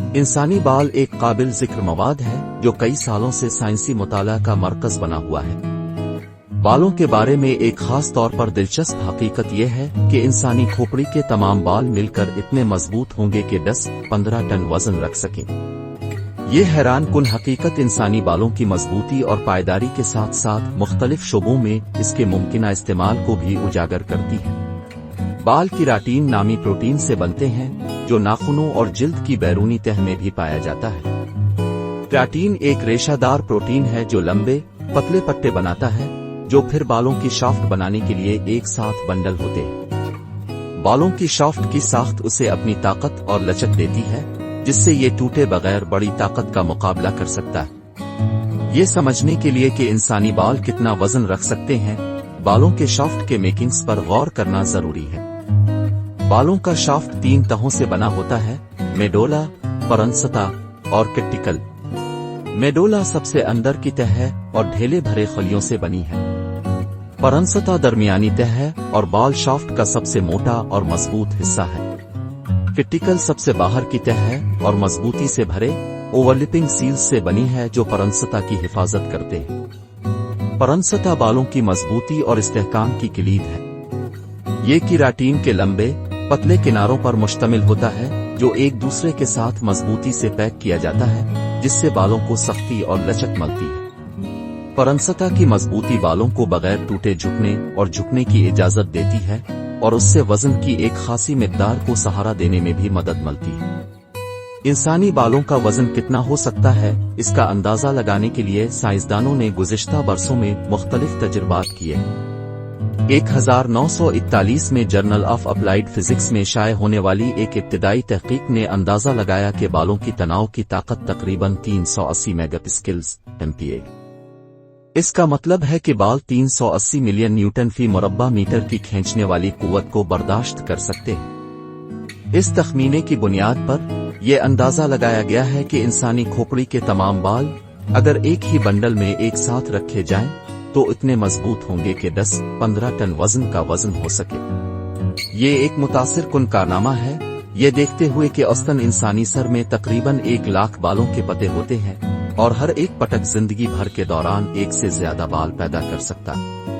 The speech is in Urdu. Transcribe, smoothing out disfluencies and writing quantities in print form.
انسانی بال ایک قابل ذکر مواد ہے جو کئی سالوں سے سائنسی مطالعہ کا مرکز بنا ہوا ہے۔ بالوں کے بارے میں ایک خاص طور پر دلچسپ حقیقت یہ ہے کہ انسانی کھوپڑی کے تمام بال مل کر اتنے مضبوط ہوں گے کہ 10-15 ٹن وزن رکھ سکیں۔ یہ حیران کن حقیقت انسانی بالوں کی مضبوطی اور پائیداری کے ساتھ ساتھ مختلف شعبوں میں اس کے ممکنہ استعمال کو بھی اجاگر کرتی ہے۔ بال کیراٹین نامی پروٹین سے بنتے ہیں جو ناخنوں اور جلد کی بیرونی تہہ میں بھی پایا جاتا ہے۔ کیراٹین ایک ریشہ دار پروٹین ہے جو لمبے، پتلے پٹے بناتا ہے جو پھر بالوں کی شافٹ بنانے کے لیے ایک ساتھ بنڈل ہوتے ہیں۔ بالوں کی شافٹ کی ساخت اسے اپنی طاقت اور لچک دیتی ہے جس سے یہ ٹوٹے بغیر بڑی طاقت کا مقابلہ کر سکتا ہے۔ یہ سمجھنے کے لیے کہ انسانی بال کتنا وزن رکھ سکتے ہیں، بالوں کے شافٹ کے میکنگز پر غور کرنا ضروری ہے۔ بالوں کا شافٹ 3 تہوں سے بنا ہوتا ہے: میڈولا، پرنستا اور کٹیکل۔ میڈولا سب سے اندر کی تہہ ہے اور ڈھیلے بھرے خلیوں سے بنی ہے۔ پرنستا درمیانی تہہ ہے اور بال شافٹ کا سب سے موٹا اور مضبوط حصہ ہے۔ کٹیکل سب سے باہر کی تہہ ہے اور مضبوطی سے بھرے اوورلپنگ سیلز سے بنی ہے جو پرنستا کی حفاظت کرتے ہیں۔ پرنستا بالوں کی مضبوطی اور استحکام کی کلید ہے۔ یہ کیراٹین کے لمبے، پتلے کناروں پر مشتمل ہوتا ہے جو ایک دوسرے کے ساتھ مضبوطی سے پیک کیا جاتا ہے جس سے بالوں کو سختی اور لچک ملتی ہے۔ پرنستا کی مضبوطی بالوں کو بغیر ٹوٹے جھکنے اور جھکنے کی اجازت دیتی ہے اور اس سے وزن کی ایک خاصی مقدار کو سہارا دینے میں بھی مدد ملتی ہے۔ انسانی بالوں کا وزن کتنا ہو سکتا ہے، اس کا اندازہ لگانے کے لیے سائنسدانوں نے گزشتہ برسوں میں مختلف تجربات کیے۔ 1941 میں جرنل آف اپلائیڈ فزکس میں شائع ہونے والی ایک ابتدائی تحقیق نے اندازہ لگایا کہ بالوں کی تناؤ کی طاقت تقریباً 380 میگا پاسکلز MPa۔ اس کا مطلب ہے کہ بال 380 ملین نیوٹن فی مربع میٹر کی کھینچنے والی قوت کو برداشت کر سکتے ہیں۔ اس تخمینے کی بنیاد پر یہ اندازہ لگایا گیا ہے کہ انسانی کھوپڑی کے تمام بال اگر ایک ہی بنڈل میں ایک ساتھ رکھے جائیں تو اتنے مضبوط ہوں گے کہ 10-15 ٹن وزن کا وزن ہو سکے۔ یہ ایک متاثر کن کارنامہ ہے، یہ دیکھتے ہوئے کہ اوسطاً انسانی سر میں تقریباً 1 لاکھ بالوں کے پتے ہوتے ہیں اور ہر ایک پٹک زندگی بھر کے دوران 1 سے زیادہ بال پیدا کر سکتا ہے۔